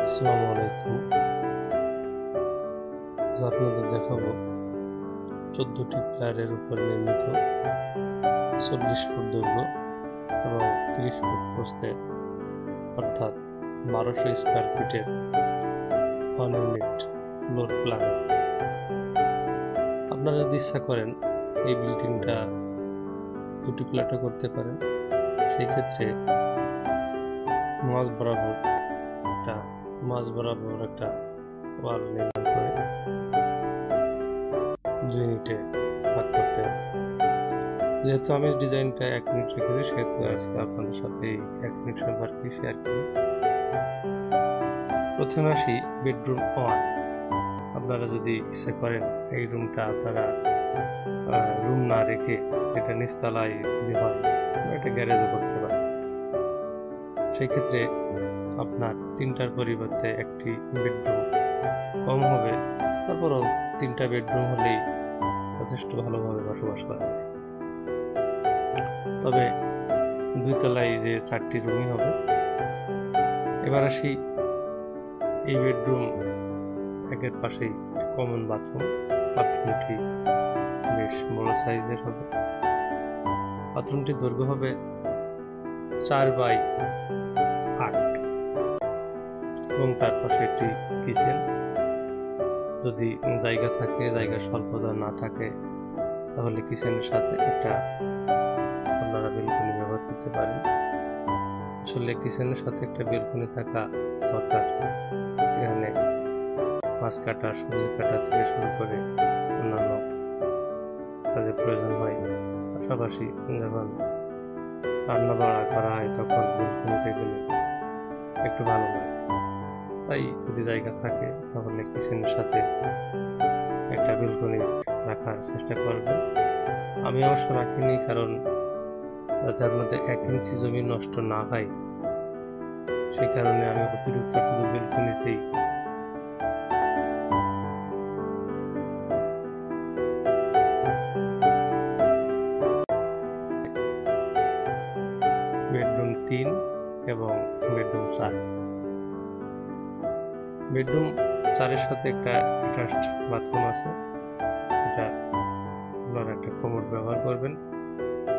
আসসালামু আলাইকুম। আজ আপনাদের দেখাবো 14টি প্লেয়ারের উপর নির্মিত 40 ফুট দৈর্ঘ্য এবং 30 ফুট প্রস্থে অর্থাৎ 1200 স্কোয়ার ফিটের 1 ইউনিট ফ্লোর প্ল্যান। আপনারা যদি ইচ্ছা করেন এই বিল্ডিংটা দুটি ফ্ল্যাটও করতে পারেন, সেই ক্ষেত্রে মাঝ বরাবর একটা ওয়াল নির্মাণ করে 2 ইউনিটে ভাগ করতে হবে। যেহেতু আমি ডিজাইনটা 1 ইউনিট রেখেছি, সেহেতু আজকে আপনাদের সাথে এই 1 ইউনিট সম্পর্কে শেয়ার করি। প্রথমে আসি বেডরুম 1। আপনারা যদি ইচ্ছা করেন এই রুমটা আপনারা রুম না রেখে এটা নিচতলায় যদি হয় এটা গ্যারেজও করতে পারেন। সেই ক্ষেত্রে আপনার 3টার পরিবর্তে একটি বেডরুম কম হবে, তারপরও 3টা বেডরুম হলেই যথেষ্ট ভালোভাবে বসবাস করা যায়। তবে 2 তলায় যে 4টি রুমই হবে। এবার আসি এই বেডরুম 1-এর পাশেই কমন বাথরুমটি বেশ বড় সাইজের হবে। বাথরুমটির দৈর্ঘ্য হবে 4x8 এবং তার পাশে একটি কিচেন। যদি জায়গা স্বল্পতা না থাকে তাহলে কিচেনের সাথে একটা আপনারা বেলকনি ব্যবহার করতে পারেন। আসলে কিচেনের সাথে একটা বেলকনি থাকা দরকার। এখানে মাছ কাটা, সবজি কাটা থেকে শুরু করে অন্যান্য কাজে প্রয়োজন হয়। পাশাপাশি যখন রান্না বাড়া করা হয় তখন বেলকনিতে গেলে একটু ভালো লাগে। তাই যদি জায়গা থাকে তাহলে কিচেনের সাথে একটা বেলকনি রাখার চেষ্টা করবেন। আমি অবশ্য রাখিনি, কারণ যাতে আপনাদের 1 ইঞ্চি জমি নষ্ট না হয়, সেই কারণে আমি অতিরিক্ত শুধু বেলকনিতেই বেডরুম 3 এবং বেডরুম 4। বেডরুম 4-এর সাথে একটা অ্যাটাচড বাথরুম আছে, এটা আপনারা একটা কমোড ব্যবহার করবেন।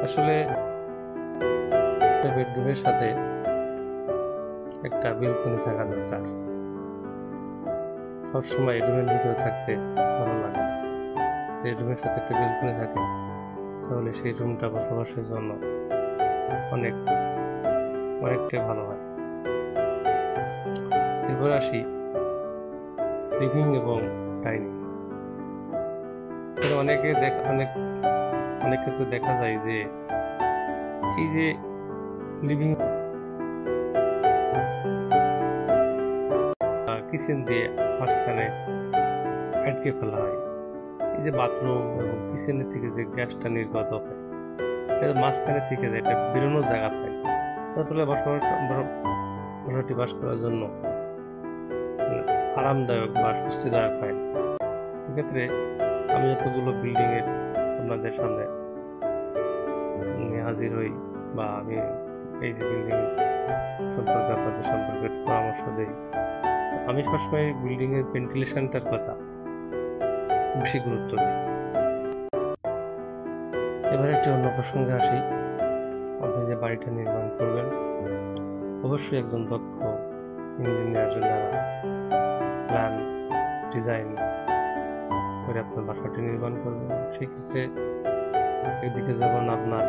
আসলে বেডরুমের সাথে একটা বেলকনি থাকা দরকার। সবসময় রুমের ভিতরে থাকতে ভালো লাগে না। এই রুমের সাথে একটা বেলকনি থাকে তাহলে সেই রুমটা বসবাসের জন্য অনেকটাই ভালো হয়। এরপর আসি লিভিং এবং ডাইনিং। অনেক ক্ষেত্রে দেখা যায় যে এই যে লিভিং কিচেন দিয়ে মাঝখানে আটকে ফেলা হয়। এই যে বাথরুম এবং কিচেনের থেকে যে গ্যাসটা নির্গত হয়, এটা মাঝখানে থেকে যায়, এটা বেরোনোর জায়গা পায়। তার ফলে বসতি বাস করার জন্য আরামদায়ক বা স্বস্তিদায়ক হয় না। এক্ষেত্রে আমি যতগুলো বিল্ডিংয়ের আপনাদের সামনে হাজির হই বা আমি এই যে বিল্ডিং সম্পর্কে আপনাদের সম্পর্কে পরামর্শ দিই, আমি সবসময় বিল্ডিংয়ের ভেন্টিলেশনটার কথা বেশি গুরুত্ব দিই। এবার একটি অন্য প্রসঙ্গে আসি। আপনি যে বাড়িটা নির্মাণ করবেন অবশ্যই একজন দক্ষ ইঞ্জিনিয়ারের দ্বারা প্ল্যান ডিজাইন করে আপনার বাসাটি নির্মাণ করবেন। সেক্ষেত্রে একদিকে যেমন আপনার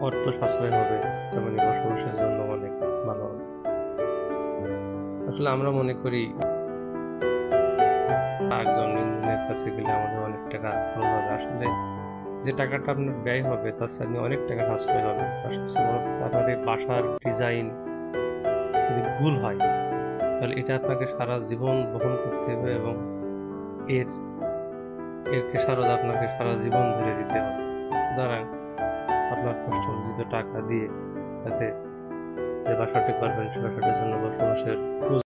অর্থ সাশ্রয় হবে, তেমনি বসবাসের জন্য অনেক ভালো হবে। আসলে আমরা মনে করি একজন ইঞ্জিনিয়ার কাছে গেলে আমাদের অনেক টাকা খরচ হবে। আসলে যে টাকাটা আপনার ব্যয় হবে তার সাথে অনেক টাকা সাশ্রয় হবে। আর সবচেয়ে বড় কথা, আপনার এই বাসার ডিজাইন যদি ভুল হয় তাহলে এটা আপনাকে সারা জীবন বহন করতে হবে এবং এর খেসারত আপনাকে সারা জীবন ধরে দিতে হবে। সুতরাং আপনার কষ্ট অর্জিত টাকা দিয়ে যাতে যে বাসাটি করবেন সে বাসাটির জন্য বসবাসের